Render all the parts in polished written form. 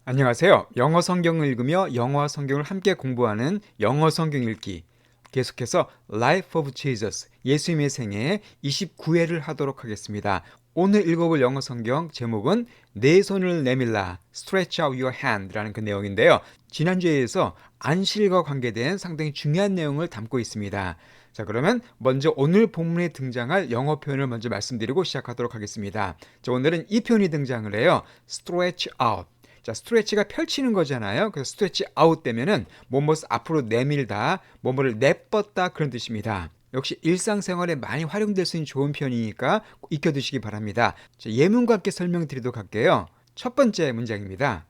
안녕하세요. 영어 성경을 읽으며 영어 성경을 함께 공부하는 영어 성경 읽기. 계속해서 Life of Jesus, 예수님의 생애 29회를 하도록 하겠습니다. 오늘 읽어볼 영어 성경 제목은 내 손을 내밀라, Stretch out your hand라는 그 내용인데요. 지난주에서 안식일과 관계된 상당히 중요한 내용을 담고 있습니다. 자, 그러면 먼저 오늘 본문에 등장할 영어 표현을 먼저 말씀드리고 시작하도록 하겠습니다. 자, 오늘은 이 표현이 등장을 해요. Stretch out. 자, 스트레치가 펼치는 거잖아요. 그래서 스트레치 아웃 되면은 뭐뭇을 앞으로 내밀다, 뭐뭐를 내뻗다 그런 뜻입니다. 역시 일상생활에 많이 활용될 수 있는 좋은 표현이니까 꼭 익혀두시기 바랍니다. 자, 예문과 함께 설명드리도록 할게요. 첫 번째 문장입니다.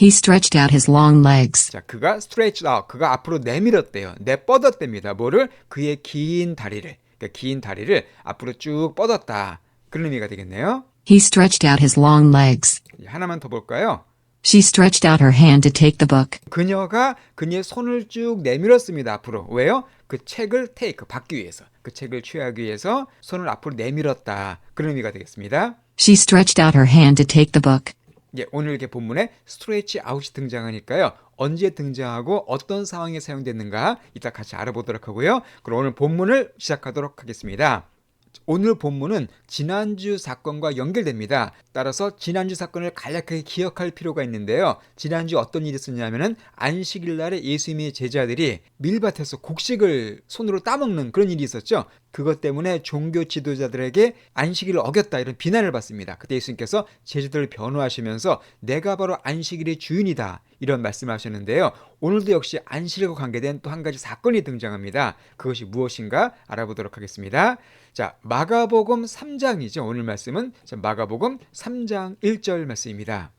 He stretched out his long legs. 자, 그가 stretched out, 그가 앞으로 내밀었대요. 내뻗었답니다. 뭐를? 그의 긴 다리를. 그러니까 긴 다리를 앞으로 쭉 뻗었다. 그런 의미가 되겠네요. He stretched out his long legs. 하나만 더 볼까요? She stretched out her hand to take the book. 그녀가 그녀의 손을 쭉 내밀었습니다. 앞으로. 왜요? 그 책을 받기 위해서. 그 책을 취하기 위해서 손을 앞으로 내밀었다. 그런 의미가 되겠습니다. She stretched out her hand to take the book. 예, 오늘 이렇게 본문에 스트레치 아웃이 등장하니까요. 언제 등장하고 어떤 상황에 사용됐는가 이따 같이 알아보도록 하고요. 그럼 오늘 본문을 시작하도록 하겠습니다. 오늘 본문은 지난주 사건과 연결됩니다. 따라서 지난주 사건을 간략하게 기억할 필요가 있는데요. 지난주 어떤 일이 있었냐면은 안식일 날에 예수님의 제자들이 밀밭에서 곡식을 손으로 따먹는 그런 일이 있었죠. 그것 때문에 종교 지도자들에게 안식일을 어겼다 이런 비난을 받습니다. 그때 예수님께서 제자들을 변호하시면서 내가 바로 안식일의 주인이다 이런 말씀을 하셨는데요. 오늘도 역시 안식일과 관계된 또 한 가지 사건이 등장합니다. 그것이 무엇인가 알아보도록 하겠습니다. 자, 마가복음 3장이죠. 오늘 말씀은 마가복음 3장 1절 말씀입니다.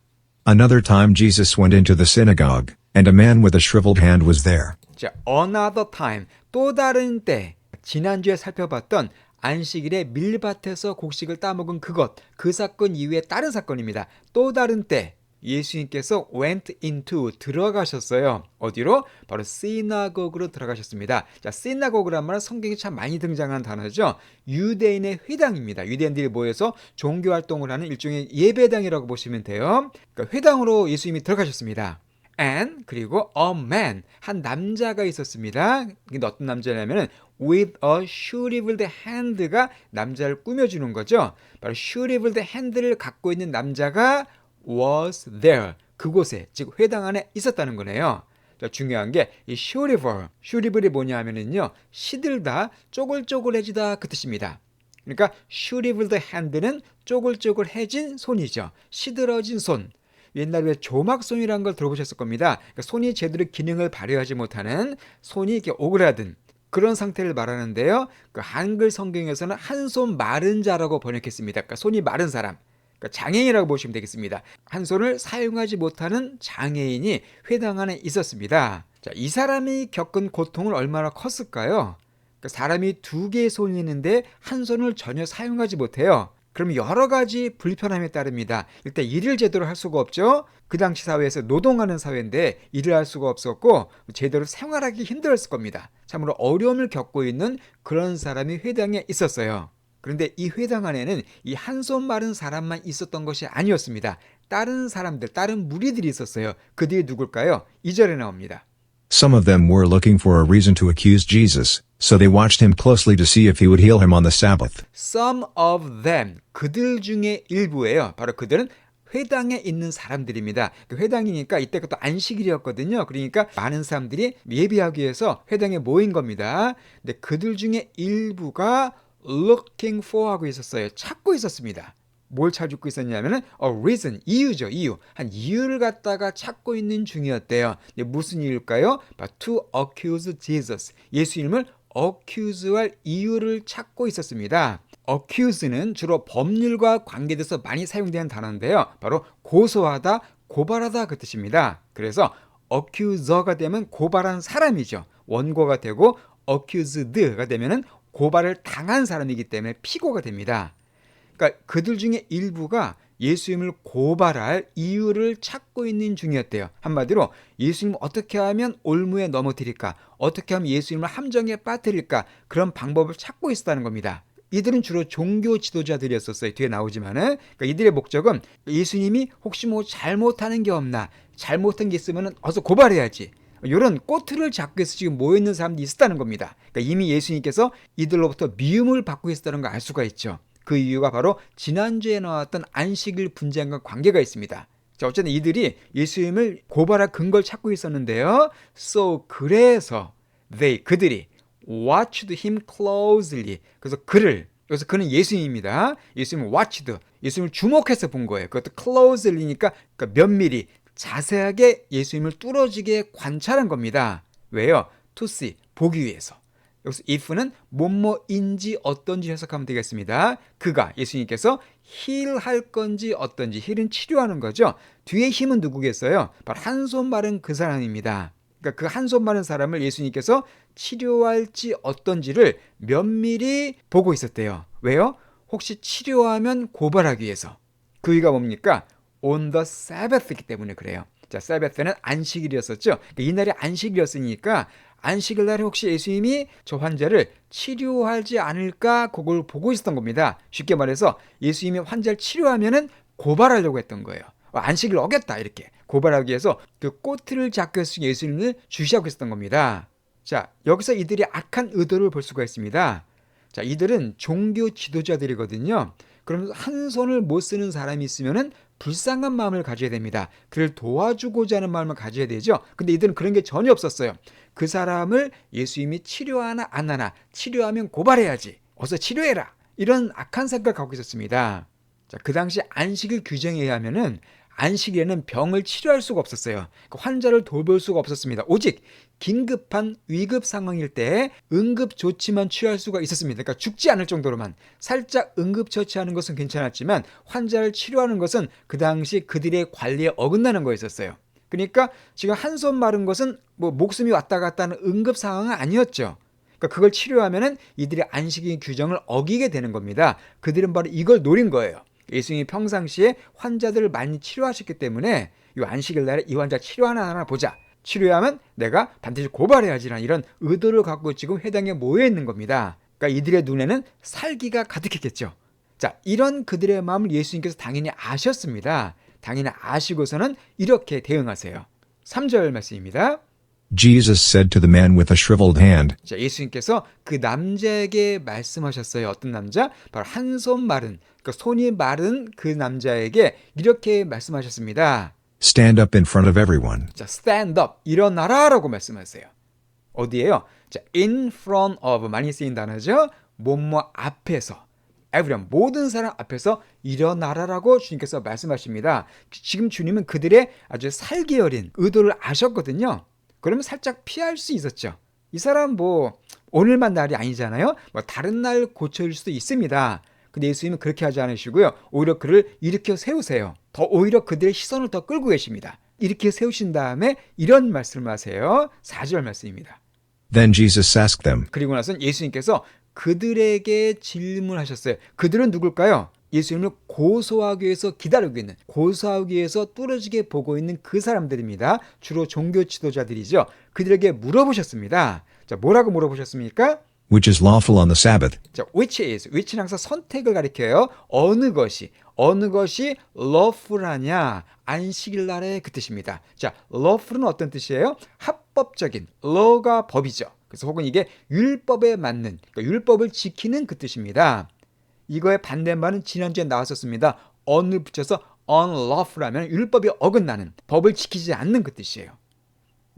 Another time Jesus went into the synagogue, and a man with a shriveled hand was there. 자, another time, 또 다른 때, 지난주에 살펴봤던 안식일에 밀밭에서 곡식을 따먹은 그 사건 이후에 다른 사건입니다. 또 다른 때 예수님께서 went into 들어가셨어요. 어디로? 바로 시나고그로 들어가셨습니다. 자, 시나고그란 말은 성경에 참 많이 등장하는 단어죠. 유대인의 회당입니다. 유대인들이 모여서 종교 활동을 하는 일종의 예배당이라고 보시면 돼요. 그러니까 회당으로 예수님이 들어가셨습니다. And 그리고 a man, 한 남자가 있었습니다. 이게 어떤 남자냐면은 with a shriveled hand가 남자를 꾸며주는 거죠. 바로 shriveled hand를 갖고 있는 남자가 was there, 그곳에, 즉 회당 안에 있었다는 거네요. 자, 중요한 게 이 shrivel이 뭐냐 하면은요, 시들다, 쪼글쪼글해지다 그 뜻입니다. 그러니까 shriveled hand는 쪼글쪼글해진 손이죠. 시들어진 손. 옛날에 조막손이라는 걸 들어보셨을 겁니다. 그러니까 손이 제대로 기능을 발휘하지 못하는, 손이 이렇게 오그라든 그런 상태를 말하는데요. 그 한글 성경에서는 한 손 마른 자라고 번역했습니다. 그러니까 손이 마른 사람. 그러니까 장애인이라고 보시면 되겠습니다. 한 손을 사용하지 못하는 장애인이 회당 안에 있었습니다. 자, 이 사람이 겪은 고통은 얼마나 컸을까요? 그러니까 사람이 두 개의 손이 있는데 한 손을 전혀 사용하지 못해요. 그럼 여러 가지 불편함에 따릅니다. 일단 일을 제대로 할 수가 없죠. 그 당시 사회에서 노동하는 사회인데 일을 할 수가 없었고 제대로 생활하기 힘들었을 겁니다. 참으로 어려움을 겪고 있는 그런 사람이 회당에 있었어요. 그런데 이 회당 안에는 이 한 손 마른 사람만 있었던 것이 아니었습니다. 다른 사람들, 다른 무리들이 있었어요. 그들이 누굴까요? 2절에 나옵니다. Some of them were looking for a reason to accuse Jesus, so they watched him closely to see if he would heal him on the Sabbath. Some of them, 그들 중에 일부예요. 바로 그들은 회당에 있는 사람들입니다. 그 회당이니까 이때가 또 안식일이었거든요. 그러니까 많은 사람들이 예배하기 위해서 회당에 모인 겁니다. 근데 그들 중에 일부가 looking for 하고 있었어요. 찾고 있었습니다. 뭘 찾고 있었냐면은 a reason, 이유죠. 이유. 한 이유를 갖다가 찾고 있는 중이었대요. 무슨 이유일까요? to accuse Jesus. 예수님을 accuse할 이유를 찾고 있었습니다. accuse는 주로 법률과 관계돼서 많이 사용되는 단어인데요. 바로 고소하다, 고발하다 그 뜻입니다. 그래서 accuser가 되면 고발한 사람이죠. 원고가 되고 accused가 되면은 고발을 당한 사람이기 때문에 피고가 됩니다. 그러니까 그들 중에 일부가 예수님을 고발할 이유를 찾고 있는 중이었대요. 한마디로 예수님을 어떻게 하면 올무에 넘어뜨릴까? 어떻게 하면 예수님을 함정에 빠뜨릴까? 그런 방법을 찾고 있었다는 겁니다. 이들은 주로 종교 지도자들이었었어요. 뒤에 나오지만은. 그러니까 이들의 목적은 예수님이 혹시 뭐 잘못하는 게 없나? 잘못한 게 있으면 어서 고발해야지. 이런 꼬투리를 잡고 해서 지금 모여있는 사람들이 있었다는 겁니다. 그러니까 이미 예수님께서 이들로부터 미움을 받고 있었다는 걸 알 수가 있죠. 그 이유가 바로 지난주에 나왔던 안식일 분쟁과 관계가 있습니다. 자, 어쨌든 이들이 예수님을 고발할 근거를 찾고 있었는데요. So 그래서 그들이 watched him closely. 그래서 여기서 그는 예수님입니다. 예수님을 watched, 예수님을 주목해서 본 거예요. 그것도 closely니까 면밀히 자세하게 예수님을 뚫어지게 관찰한 겁니다. 왜요? To see, 보기 위해서. 여기서 if는 뭐뭐인지 어떤지 해석하면 되겠습니다. 그가, 예수님께서 힐할 건지 어떤지, 힐은 치료하는 거죠. 뒤에 힘은 누구겠어요? 바로 한 손 마른 그 사람입니다. 그러니까 그 한 손 마른 사람을 예수님께서 치료할지 어떤지를 면밀히 보고 있었대요. 왜요? 혹시 치료하면 고발하기 위해서. 그 이유가 뭡니까? On the Sabbath이기 때문에 그래요. 자, Sabbath는 안식일이었었죠. 이날이 안식일이었으니까 안식일 날에 혹시 예수님이 저 환자를 치료하지 않을까 그걸 보고 있었던 겁니다. 쉽게 말해서 예수님이 환자를 치료하면은 고발하려고 했던 거예요. 안식일 어겼다 이렇게 고발하기 위해서 그 꼬투리를 잡고 예수님을 주시하고 있었던 겁니다. 자, 여기서 이들이 악한 의도를 볼 수가 있습니다. 자, 이들은 종교 지도자들이거든요. 그러면서 한 손을 못 쓰는 사람이 있으면은 불쌍한 마음을 가져야 됩니다. 그를 도와주고자 하는 마음을 가져야 되죠. 근데 이들은 그런 게 전혀 없었어요. 그 사람을 예수님이 치료하나 안 하나, 치료하면 고발해야지. 어서 치료해라. 이런 악한 생각을 갖고 있었습니다. 자, 그 당시 안식일 규정에 의하면은 안식일에는 병을 치료할 수가 없었어요. 환자를 돌볼 수가 없었습니다. 오직 긴급한 위급 상황일 때 응급조치만 취할 수가 있었습니다. 그러니까 죽지 않을 정도로만. 살짝 응급처치하는 것은 괜찮았지만 환자를 치료하는 것은 그 당시 그들의 관리에 어긋나는 거였었어요. 그러니까 지금 한 손 마른 것은 뭐 목숨이 왔다 갔다 하는 응급 상황은 아니었죠. 그러니까 그걸 치료하면은 이들의 안식일 규정을 어기게 되는 겁니다. 그들은 바로 이걸 노린 거예요. 예수님이 평상시에 환자들을 많이 치료하셨기 때문에 이 안식일 날에 이 환자 치료 하나 보자. 치료하면 내가 반드시 고발해야지라는 이런 의도를 갖고 지금 회당에 모여 있는 겁니다. 그러니까 이들의 눈에는 살기가 가득했겠죠. 자, 이런 그들의 마음을 예수님께서 당연히 아셨습니다. 당연히 아시고서는 이렇게 대응하세요. 3절 말씀입니다. Jesus said to the man with a shriveled hand, 자, 예수님께서 그 남자에게 말씀하셨어요. 어떤 남자? 바로 한 손 마른, 그러니까 손이 마른 그 남자에게 이렇게 말씀하셨습니다. Stand up in front of everyone. 자, stand up, 일어나라라고 말씀하세요. 어디에요? 자, in front of, 많이 쓰인 단어죠. 뭐뭐 앞에서, everyone, 모든 사람 앞에서 일어나라라고 주님께서 말씀하십니다. 지금 주님은 그들의 아주 살기 어린 의도를 아셨거든요. 그러면 살짝 피할 수 있었죠. 이 사람 뭐 오늘만 날이 아니잖아요. 뭐 다른 날 고쳐질 수도 있습니다. 근데 예수님은 그렇게 하지 않으시고요. 오히려 그를 일으켜 세우세요. 더 오히려 그들의 시선을 더 끌고 계십니다. 이렇게 세우신 다음에 이런 말씀을 하세요. 4절 말씀입니다. Then Jesus asked them, 그리고 나서는 예수님께서 그들에게 질문하셨어요. 그들은 누굴까요? 예수님을 고소하기 위해서 기다리고 있는, 고소하기 위해서 뚫어지게 보고 있는 그 사람들입니다. 주로 종교 지도자들이죠. 그들에게 물어보셨습니다. 자, 뭐라고 물어보셨습니까? which is lawful on the Sabbath? 자, which는 항상 선택을 가리켜요. 어느 것이 lawful하냐, 안식일 날의 그 뜻입니다. 자, lawful은 어떤 뜻이에요? 합법적인, law가 법이죠. 그래서 혹은 이게 율법에 맞는, 그러니까 율법을 지키는 그 뜻입니다. 이거의 반대말은 지난주에 나왔었습니다. on을 붙여서 unlawful 하면 율법이 어긋나는, 법을 지키지 않는 그 뜻이에요.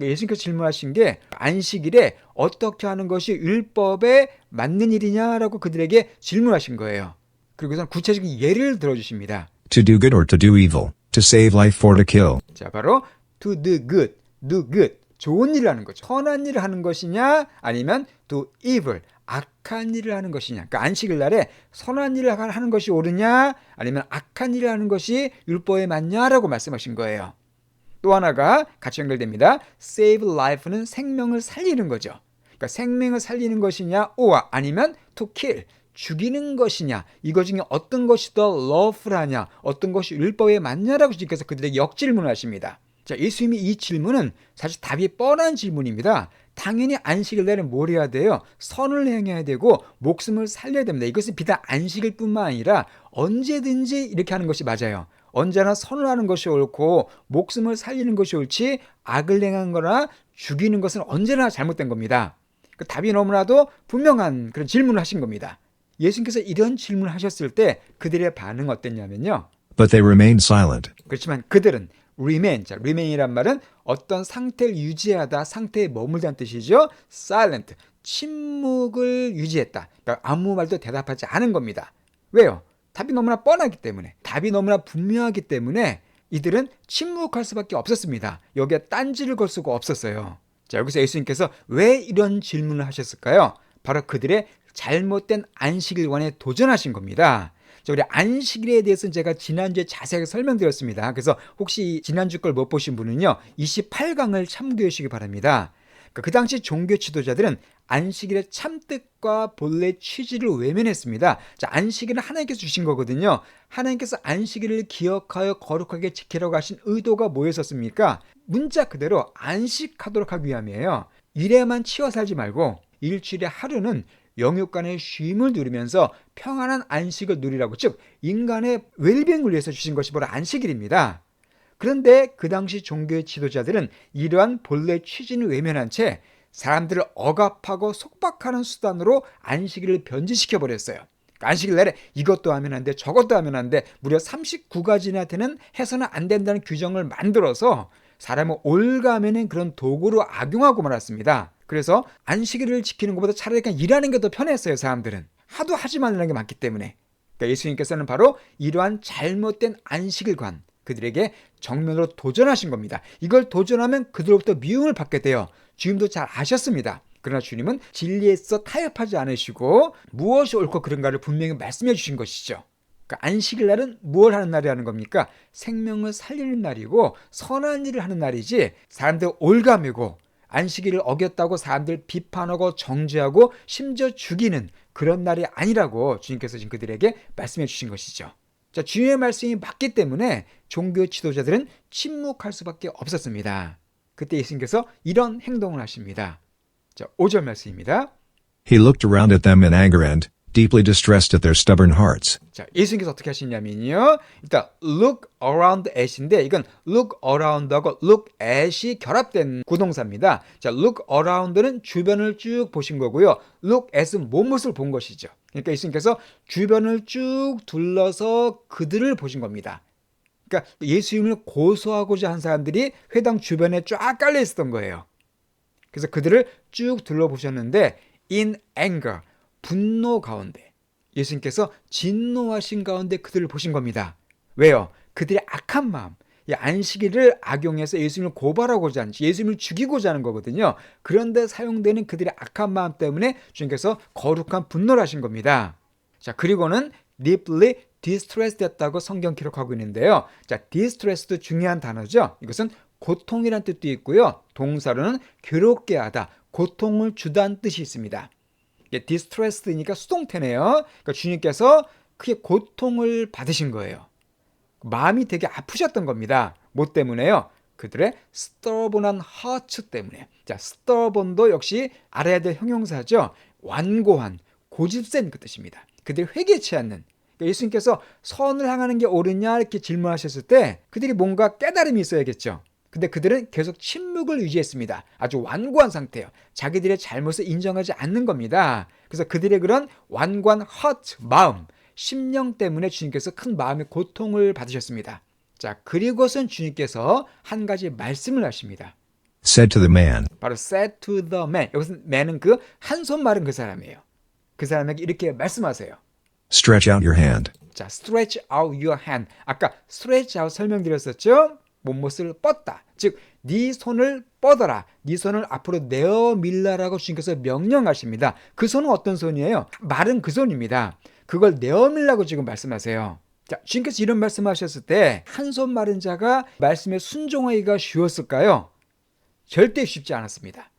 예수님께서 질문하신 게 안식일에 어떻게 하는 것이 율법에 맞는 일이냐라고 그들에게 질문하신 거예요. 그리고선 구체적인 예를 들어주십니다. To do good or to do evil, to save life or to kill. 자, 바로 to do good, 좋은 일을 하는 거죠. 선한 일을 하는 것이냐 아니면 do evil, 악한 일을 하는 것이냐. 그러니까 안식일 날에 선한 일을 하는 것이 옳으냐 아니면 악한 일을 하는 것이 율법에 맞냐라고 말씀하신 거예요. 또 하나가 같이 연결됩니다. save life는 생명을 살리는 거죠. 그러니까 생명을 살리는 것이냐 or 아니면 to kill, 죽이는 것이냐, 이거 중에 어떤 것이 더 lawful하냐, 어떤 것이 율법에 맞냐라고 주님께서 그들에게 역질문을 하십니다. 자, 예수님이 이 질문은 사실 답이 뻔한 질문입니다. 당연히 안식일 날은 뭘 해야 돼요? 선을 행해야 되고 목숨을 살려야 됩니다. 이것은 비단 안식일 뿐만 아니라 언제든지 이렇게 하는 것이 맞아요. 언제나 선을 하는 것이 옳고 목숨을 살리는 것이 옳지 악을 행한 거나 죽이는 것은 언제나 잘못된 겁니다. 그 답이 너무나도 분명한 그런 질문을 하신 겁니다. 예수님께서 이런 질문을 하셨을 때 그들의 반응은 어땠냐면요. But they remained silent. 그렇지만 그들은 remain, 자, remain이란 말은 어떤 상태를 유지하다, 상태에 머물다는 뜻이죠. silent, 침묵을 유지했다. 그러니까 아무 말도 대답하지 않은 겁니다. 왜요? 답이 너무나 뻔하기 때문에, 답이 너무나 분명하기 때문에 이들은 침묵할 수밖에 없었습니다. 여기에 딴지를 걸 수가 없었어요. 자, 여기서 예수님께서 왜 이런 질문을 하셨을까요? 바로 그들의 잘못된 안식일관에 도전하신 겁니다. 자, 우리 안식일에 대해서는 제가 지난주에 자세하게 설명드렸습니다. 그래서 혹시 지난주 걸 못 보신 분은요, 28강을 참고해 주시기 바랍니다. 그 당시 종교 지도자들은 안식일의 참뜻과 본래 취지를 외면했습니다. 자, 안식일은 하나님께서 주신 거거든요. 하나님께서 안식일을 기억하여 거룩하게 지키라고 하신 의도가 뭐였었습니까? 문자 그대로 안식하도록 하기 위함이에요. 일에만 치여 살지 말고 일주일에 하루는 영육간의 쉼을 누리면서 평안한 안식을 누리라고, 즉 인간의 웰빙을 위해서 주신 것이 바로 안식일입니다. 그런데 그 당시 종교의 지도자들은 이러한 본래 취지는 외면한 채 사람들을 억압하고 속박하는 수단으로 안식일을 변질시켜 버렸어요. 안식일 날에 이것도 하면 안 돼, 저것도 하면 안 돼, 무려 39가지나 되는 해서는 안 된다는 규정을 만들어서 사람을 올가매는 그런 도구로 악용하고 말았습니다. 그래서 안식일을 지키는 것보다 차라리 그냥 일하는 게 더 편했어요. 사람들은 하도 하지 말라는 게 많기 때문에. 그러니까 예수님께서는 바로 이러한 잘못된 안식일관, 그들에게 정면으로 도전하신 겁니다. 이걸 도전하면 그들로부터 미움을 받게 돼요. 주님도 잘 아셨습니다. 그러나 주님은 진리에서 타협하지 않으시고 무엇이 옳고 그른가를 분명히 말씀해 주신 것이죠. 그러니까 안식일 날은 무엇을 하는 날이라는 겁니까? 생명을 살리는 날이고 선한 일을 하는 날이지, 사람들 올가매고 안식일을 어겼다고 사람들 비판하고 정죄하고 심지어 죽이는 그런 날이 아니라고 주님께서 지금 그들에게 말씀해 주신 것이죠. 자, 주님의 말씀이 맞기 때문에 종교 지도자들은 침묵할 수밖에 없었습니다. 그때 예수님께서 이런 행동을 하십니다. 자, 5절 말씀입니다. He looked around at them in anger and, deeply distressed at their stubborn hearts. 자, 예수님께서 어떻게 하시냐면요. 일단 look around at인데 이건 look around하고 look at이 결합된 구동사입니다. 자, look around는 주변을 쭉 보신 거고요. look at은 몸을 본 것이죠. 그러니까 예수님께서 주변을 쭉 둘러서 그들을 보신 겁니다. 그러니까 예수님을 고소하고자 한 사람들이 회당 주변에 쫙 깔려 있었던 거예요. 그래서 그들을 쭉 둘러보셨는데 in anger, 분노 가운데, 예수님께서 진노하신 가운데 그들을 보신 겁니다. 왜요? 그들의 악한 마음, 이 안식일을 악용해서 예수님을 고발하고자 하는, 예수님을 죽이고자 하는 거거든요. 그런데 사용되는 그들의 악한 마음 때문에 주님께서 거룩한 분노를 하신 겁니다. 자, 그리고는 deeply distressed 됐다고 성경 기록하고 있는데요. 자, distress도 중요한 단어죠. 이것은 고통이란 뜻도 있고요. 동사로는 괴롭게 하다, 고통을 주다는 뜻이 있습니다. distressed니까 수동태네요. 그러니까 주님께서 크게 고통을 받으신 거예요. 마음이 되게 아프셨던 겁니다. 뭐 때문에요? 그들의 stubborn한 heart 때문에. 자, stubborn도 역시 알아야 될 형용사죠. 완고한, 고집센 그 뜻입니다. 그들이 회개치 않는. 그러니까 예수님께서 선을 향하는 게 옳으냐 이렇게 질문하셨을 때 그들이 뭔가 깨달음이 있어야겠죠. 근데 그들은 계속 침묵을 유지했습니다. 아주 완고한 상태예요. 자기들의 잘못을 인정하지 않는 겁니다. 그래서 그들의 그런 완고한 heart, 마음, 심령 때문에 주님께서 큰 마음의 고통을 받으셨습니다. 자, 그리고선 주님께서 한 가지 말씀을 하십니다. Said to the man, 바로 said to the man. 여기서 man은 그 한 손 마른 그 사람이에요. 그 사람에게 이렇게 말씀하세요. Stretch out your hand. 자, stretch out your hand. 아까 stretch out 설명드렸었죠? 몸못을 뻗다. 즉, 네 손을 뻗어라. 네 손을 앞으로 내어 밀라라고 주님께서 명령하십니다. 그 손은 어떤 손이에요? 마른 그 손입니다. 그걸 내어 밀라고 지금 말씀하세요. 자, 주님께서 이런 말씀하셨을 때 한 손 마른 자가 말씀에 순종하기가 쉬웠을까요? 절대 쉽지 않았습니다.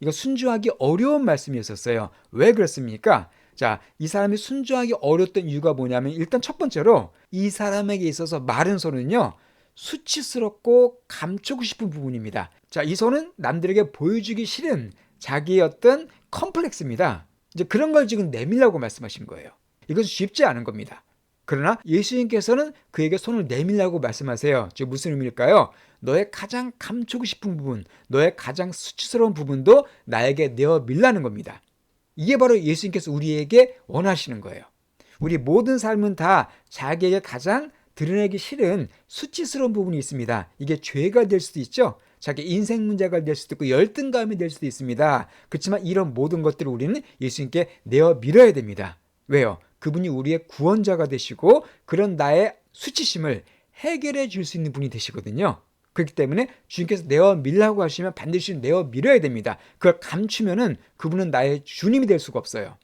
이거 순종하기 어려운 말씀이었어요. 왜 그렇습니까? 자, 이 사람이 순종하기 어려웠던 이유가 뭐냐면 일단 첫 번째로 이 사람에게 있어서 마른 손은요, 수치스럽고 감추고 싶은 부분입니다. 자, 이 손은 남들에게 보여주기 싫은 자기의 어떤 컴플렉스입니다. 이제 그런 걸 지금 내밀라고 말씀하신 거예요. 이것은 쉽지 않은 겁니다. 그러나 예수님께서는 그에게 손을 내밀라고 말씀하세요. 즉 무슨 의미일까요? 너의 가장 감추고 싶은 부분, 너의 가장 수치스러운 부분도 나에게 내어밀라는 겁니다. 이게 바로 예수님께서 우리에게 원하시는 거예요. 우리 모든 삶은 다 자기에게 가장 드러내기 싫은 수치스러운 부분이 있습니다. 이게 죄가 될 수도 있죠. 자기 인생 문제가 될 수도 있고 열등감이 될 수도 있습니다. 그렇지만 이런 모든 것들을 우리는 예수님께 내어 밀어야 됩니다. 왜요? 그분이 우리의 구원자가 되시고 그런 나의 수치심을 해결해 줄 수 있는 분이 되시거든요. 그렇기 때문에 주님께서 내어 밀라고 하시면 반드시 내어 밀어야 됩니다. 그걸 감추면은 그분은 나의 주님이 될 수가 없어요.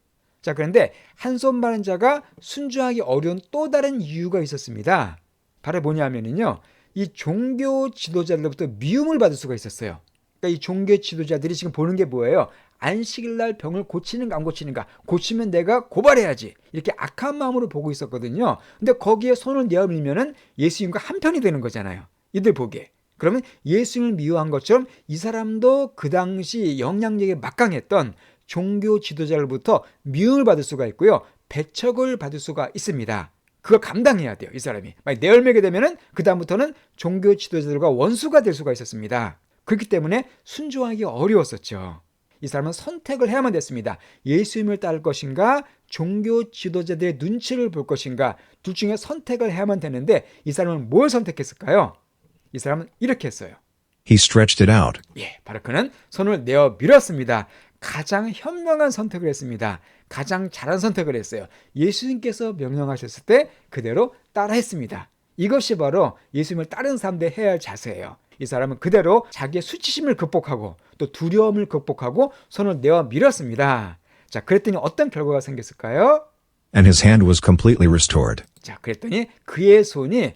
자, 그런데 한 손 마른 자가 순종하기 어려운 또 다른 이유가 있었습니다. 바로 뭐냐면요, 이 종교 지도자들로부터 미움을 받을 수가 있었어요. 그러니까 이 종교 지도자들이 지금 보는 게 뭐예요? 안식일 날 병을 고치는가 안 고치는가, 고치면 내가 고발해야지, 이렇게 악한 마음으로 보고 있었거든요. 근데 거기에 손을 내어밀면은 예수님과 한편이 되는 거잖아요, 이들 보기에. 그러면 예수님을 미워한 것처럼 이 사람도 그 당시 영향력이 막강했던 종교 지도자로부터 미움을 받을 수가 있고요, 배척을 받을 수가 있습니다. 그걸 감당해야 돼요, 이 사람이. 만약 내얼매게 되면은 그 다음부터는 종교 지도자들과 원수가 될 수가 있었습니다. 그렇기 때문에 순종하기 어려웠었죠. 이 사람은 선택을 해야만 됐습니다. 예수님을 따를 것인가, 종교 지도자들의 눈치를 볼 것인가, 둘 중에 선택을 해야만 되는데 이 사람은 뭘 선택했을까요? 이 사람은 이렇게 했어요. He stretched it out. 예, 바로 그는 손을 내어 밀었습니다. 가장 현명한 선택을 했습니다. 가장 잘한 선택을 했어요. 예수님께서 명령하셨을 때 그대로 따라했습니다. 이것이 바로 예수님을 따르는 사람들이 해야 할 자세예요. 이 사람은 그대로 자기의 수치심을 극복하고 또 두려움을 극복하고 손을 내어 밀었습니다. 자, 그랬더니 어떤 결과가 생겼을까요? And his hand was completely restored. 자, 그랬더니 그의 손이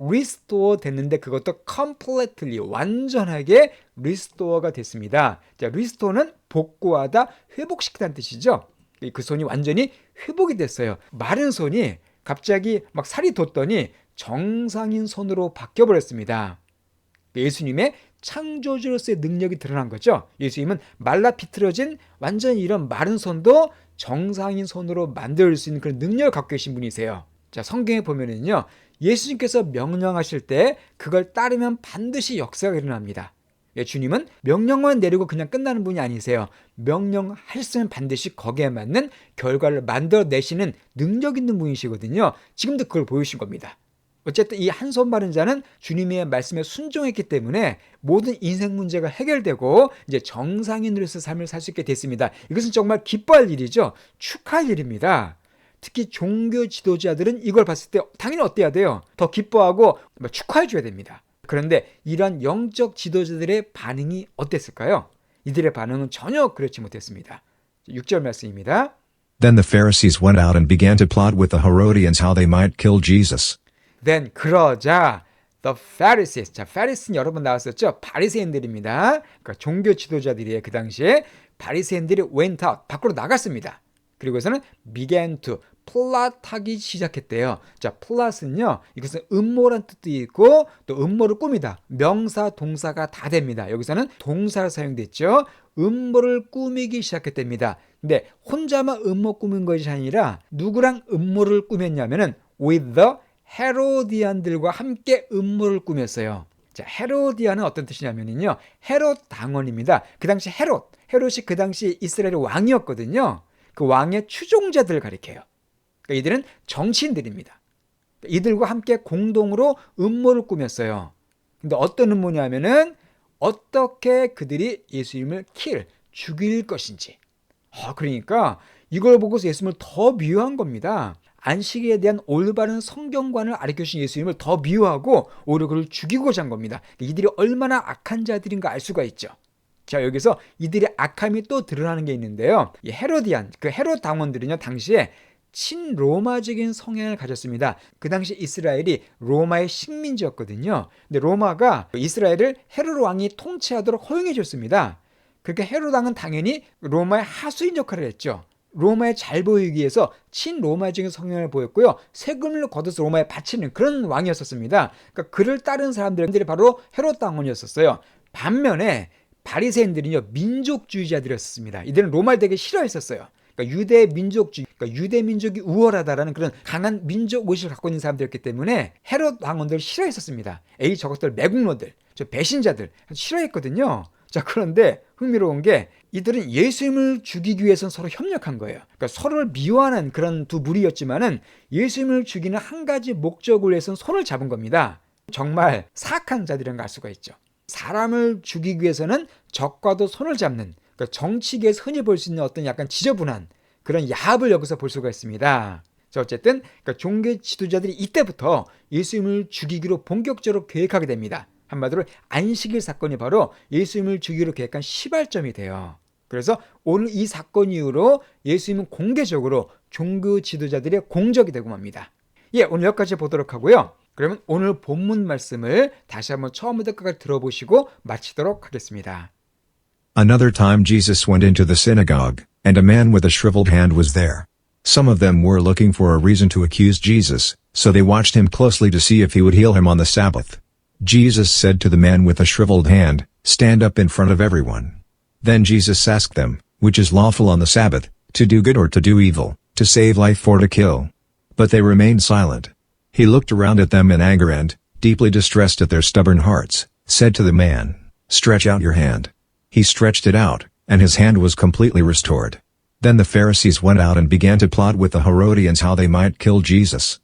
restore 됐는데 그것도 completely, 완전하게 restore가 됐습니다. 자, restore는 복구하다, 회복시키다는 뜻이죠. 그 손이 완전히 회복이 됐어요. 마른 손이 갑자기 막 살이 돋더니 정상인 손으로 바뀌어버렸습니다. 예수님의 창조주로서의 능력이 드러난 거죠. 예수님은 말라 비틀어진 완전히 이런 마른 손도 정상인 손으로 만들 수 있는 그런 능력을 갖고 계신 분이세요. 자, 성경에 보면은요, 예수님께서 명령하실 때 그걸 따르면 반드시 역사가 일어납니다. 예, 주님은 명령만 내리고 그냥 끝나는 분이 아니세요. 명령하셨으면 반드시 거기에 맞는 결과를 만들어내시는 능력 있는 분이시거든요. 지금도 그걸 보여주신 겁니다. 어쨌든 이 한 손 마른 자는 주님의 말씀에 순종했기 때문에 모든 인생 문제가 해결되고 이제 정상인으로서 삶을 살 수 있게 됐습니다. 이것은 정말 기뻐할 일이죠. 축하할 일입니다. 특히 종교 지도자들은 이걸 봤을 때 당연히 어때야 돼요? 더 기뻐하고 축하해 줘야 됩니다. 그런데 이런 영적 지도자들의 반응이 어땠을까요? 이들의 반응은 전혀 그렇지 못했습니다. 6절 말씀입니다. Then the Pharisees went out and began to plot with the Herodians how they might kill Jesus. Then 그러자 the Pharisees, 자, Pharisee는 여러 번 나왔었죠. 바리새인들입니다. 그러니까 종교 지도자들이에요. 그 당시에 바리새인들이 went out, 밖으로 나갔습니다. 그리고서는 began to, 플랫하기 시작했대요. 자, 플랫은요, 이것은 음모란 뜻도 있고 또 음모를 꾸미다, 명사 동사가 다 됩니다. 여기서는 동사로 사용됐죠. 음모를 꾸미기 시작했답니다. 근데 혼자만 음모 꾸민 것이 아니라 누구랑 음모를 꾸몄냐면은 with the 헤로디안들과 함께 음모를 꾸몄어요. 자, 헤로디안은 어떤 뜻이냐면요, 헤롯 당원입니다. 그 당시 헤롯이 그 당시 이스라엘의 왕이었거든요. 그 왕의 추종자들을 가리켜요. 그러니까 이들은 정치인들입니다. 이들과 함께 공동으로 음모를 꾸몄어요. 근데 어떤 음모냐면은 어떻게 그들이 예수님을 죽일 것인지. 그러니까 이걸 보고서 예수님을 더 미워한 겁니다. 안식일에 대한 올바른 성경관을 가르쳐주신 예수님을 더 미워하고 오히려 그를 죽이고자 한 겁니다. 이들이 얼마나 악한 자들인가 알 수가 있죠. 자, 여기서 이들의 악함이 또 드러나는 게 있는데요. 이 헤로디안, 그 헤롯 당원들은요, 당시에 친로마적인 성향을 가졌습니다. 그 당시 이스라엘이 로마의 식민지였거든요. 근데 로마가 이스라엘을 헤롯 왕이 통치하도록 허용해 줬습니다. 그러니까 헤롯 왕은 당연히 로마의 하수인 역할을 했죠. 로마에 잘 보이기 위해서 친로마적인 성향을 보였고요, 세금을 걷어서 로마에 바치는 그런 왕이었었습니다. 그러니까 그를 따른 사람들이 바로 헤롯 당원이었었어요. 반면에 바리새인들은요, 민족주의자들이었습니다. 이들은 로마를 되게 싫어했었어요. 그러니까 그러니까 유대 민족주의, 그러니까 유대 민족이 우월하다라는 그런 강한 민족 의식을 갖고 있는 사람들이었기 때문에 헤롯 왕원들을 싫어했었습니다. 저것들 매국노들, 저 배신자들 싫어했거든요. 자, 그런데 흥미로운 게 이들은 예수님을 죽이기 위해서는 서로 협력한 거예요. 그러니까 서로를 미워하는 그런 두 무리였지만은 예수님을 죽이는 한 가지 목적을 위해서는 손을 잡은 겁니다. 정말 사악한 자들이라는 걸 알 수가 있죠. 사람을 죽이기 위해서는 적과도 손을 잡는, 그러니까 정치계에서 흔히 볼 수 있는 어떤 약간 지저분한 그런 야합을 여기서 볼 수가 있습니다. 자, 어쨌든 그러니까 종교 지도자들이 이때부터 예수님을 죽이기로 본격적으로 계획하게 됩니다. 한마디로 안식일 사건이 바로 예수님을 죽이기로 계획한 시발점이 돼요. 그래서 오늘 이 사건 이후로 예수님은 공개적으로 종교 지도자들의 공적이 되고 맙니다. 오늘 여기까지 보도록 하고요. 그러면 오늘 본문 말씀을 다시 한번 처음부터 끝까지 들어보시고 마치도록 하겠습니다. Another time Jesus went into the synagogue, and a man with a shriveled hand was there. Some of them were looking for a reason to accuse Jesus, so they watched him closely to see if he would heal him on the Sabbath. Jesus said to the man with the shriveled hand, "Stand up in front of everyone." Then Jesus asked them, "Which is lawful on the Sabbath, to do good or to do evil, to save life or to kill?" But they remained silent. He looked around at them in anger and, deeply distressed at their stubborn hearts, said to the man, "Stretch out your hand." He stretched it out, and his hand was completely restored. Then the Pharisees went out and began to plot with the Herodians how they might kill Jesus.